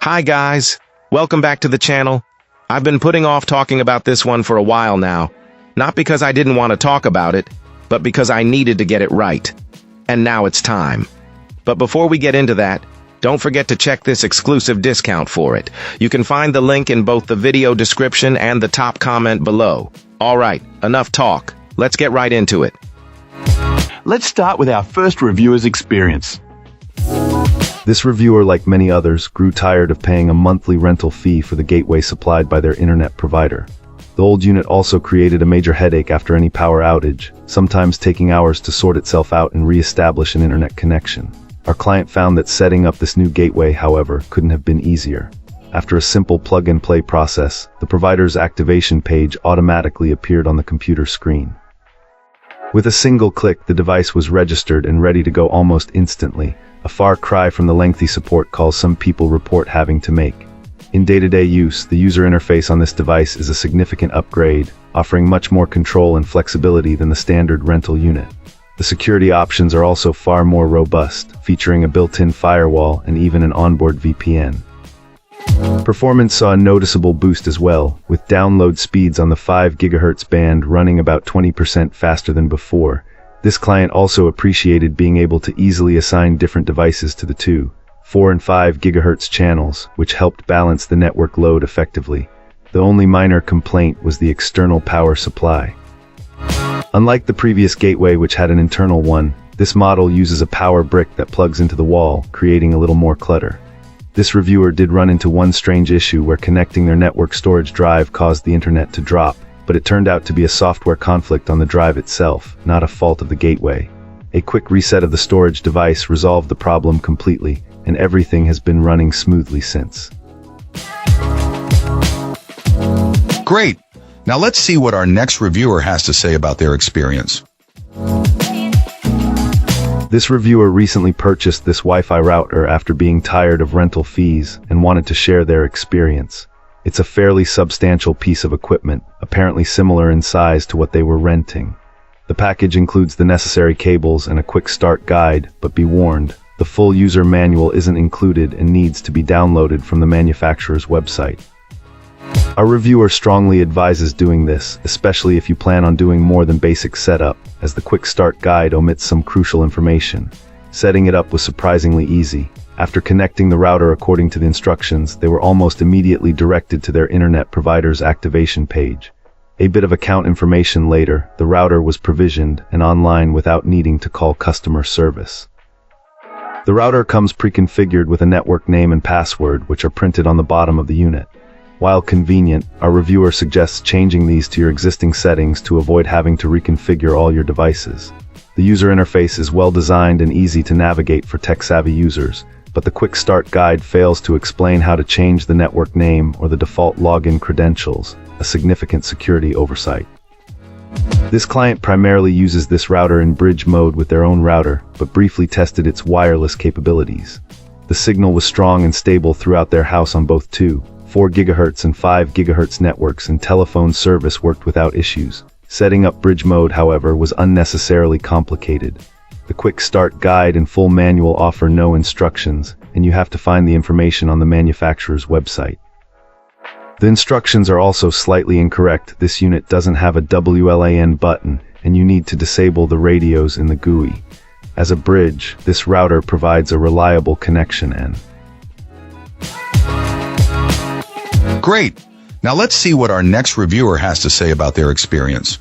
Hi guys, welcome back to the channel. I've been putting off talking about this one for a while now. Not because I didn't want to talk about it, but because I needed to get it right. And now it's time. But before we get into that, don't forget to check this exclusive discount for it. You can find the link in both the video description and the top comment below. Alright, enough talk. Let's get right into it. Let's start with our first reviewer's experience. This reviewer, like many others, grew tired of paying a monthly rental fee for the gateway supplied by their internet provider. The old unit also created a major headache after any power outage, sometimes taking hours to sort itself out and re-establish an internet connection. Our client found that setting up this new gateway, however, couldn't have been easier. After a simple plug-and-play process, the provider's activation page automatically appeared on the computer screen. With a single click, the device was registered and ready to go almost instantly, a far cry from the lengthy support calls some people report having to make. In day-to-day use, the user interface on this device is a significant upgrade, offering much more control and flexibility than the standard rental unit. The security options are also far more robust, featuring a built-in firewall and even an onboard VPN. Performance saw a noticeable boost as well, with download speeds on the 5 GHz band running about 20% faster than before. This client also appreciated being able to easily assign different devices to the 2, 4 and 5 GHz channels, which helped balance the network load effectively. The only minor complaint was the external power supply. Unlike the previous gateway, which had an internal one, this model uses a power brick that plugs into the wall, creating a little more clutter. This reviewer did run into one strange issue where connecting their network storage drive caused the internet to drop, but it turned out to be a software conflict on the drive itself, not a fault of the gateway. A quick reset of the storage device resolved the problem completely, and everything has been running smoothly since. Great! Now let's see what our next reviewer has to say about their experience. This reviewer recently purchased this Wi-Fi router after being tired of rental fees and wanted to share their experience. It's a fairly substantial piece of equipment, apparently similar in size to what they were renting. The package includes the necessary cables and a quick start guide, but be warned, the full user manual isn't included and needs to be downloaded from the manufacturer's website. Our reviewer strongly advises doing this, especially if you plan on doing more than basic setup, as the quick start guide omits some crucial information. Setting it up was surprisingly easy. After connecting the router according to the instructions, they were almost immediately directed to their internet provider's activation page. A bit of account information later, the router was provisioned and online without needing to call customer service. The router comes pre-configured with a network name and password, which are printed on the bottom of the unit. While convenient, our reviewer suggests changing these to your existing settings to avoid having to reconfigure all your devices. The user interface is well designed and easy to navigate for tech-savvy users, but the quick start guide fails to explain how to change the network name or the default login credentials, a significant security oversight. This client primarily uses this router in bridge mode with their own router, but briefly tested its wireless capabilities. The signal was strong and stable throughout their house on both 2, 4 GHz and 5 GHz networks, and telephone service worked without issues. Setting up bridge mode, however, was unnecessarily complicated. The quick start guide and full manual offer no instructions, and you have to find the information on the manufacturer's website. The instructions are also slightly incorrect. This unit doesn't have a WLAN button, and you need to disable the radios in the GUI. As a bridge, this router provides a reliable connection and Great! Now let's see what our next reviewer has to say about their experience.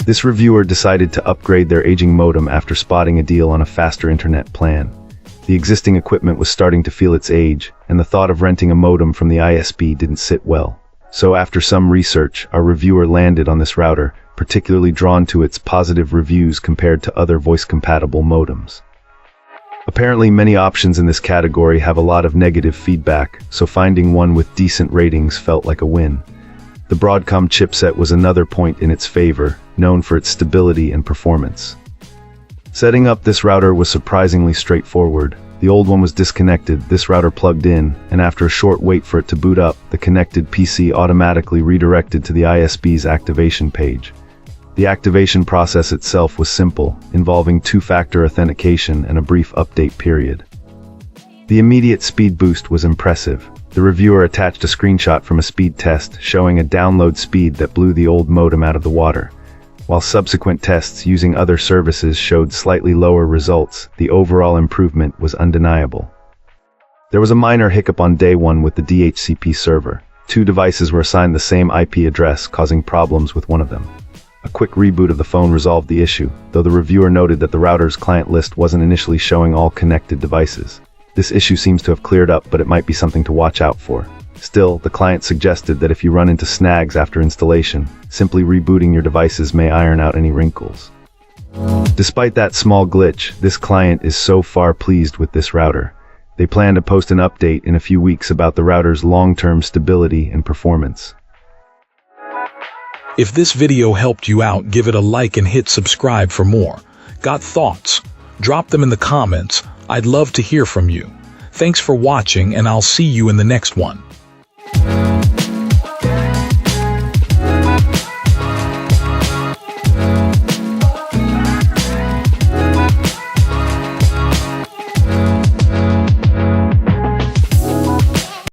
This reviewer decided to upgrade their aging modem after spotting a deal on a faster internet plan. The existing equipment was starting to feel its age, and the thought of renting a modem from the ISP didn't sit well. So after some research, our reviewer landed on this router, particularly drawn to its positive reviews compared to other voice-compatible modems. Apparently, many options in this category have a lot of negative feedback, so finding one with decent ratings felt like a win. The Broadcom chipset was another point in its favor, known for its stability and performance. Setting up this router was surprisingly straightforward. The old one was disconnected, this router plugged in, and after a short wait for it to boot up, the connected PC automatically redirected to the ISP's activation page. The activation process itself was simple, involving two-factor authentication and a brief update period. The immediate speed boost was impressive. The reviewer attached a screenshot from a speed test showing a download speed that blew the old modem out of the water. While subsequent tests using other services showed slightly lower results, the overall improvement was undeniable. There was a minor hiccup on day one with the DHCP server. 2 devices were assigned the same IP address, causing problems with one of them. A quick reboot of the phone resolved the issue, though the reviewer noted that the router's client list wasn't initially showing all connected devices. This issue seems to have cleared up, but it might be something to watch out for. Still, the client suggested that if you run into snags after installation, simply rebooting your devices may iron out any wrinkles. Despite that small glitch, this client is so far pleased with this router. They plan to post an update in a few weeks about the router's long-term stability and performance. If this video helped you out, give it a like and hit subscribe for more. Got thoughts? Drop them in the comments. I'd love to hear from you. Thanks for watching, and I'll see you in the next one.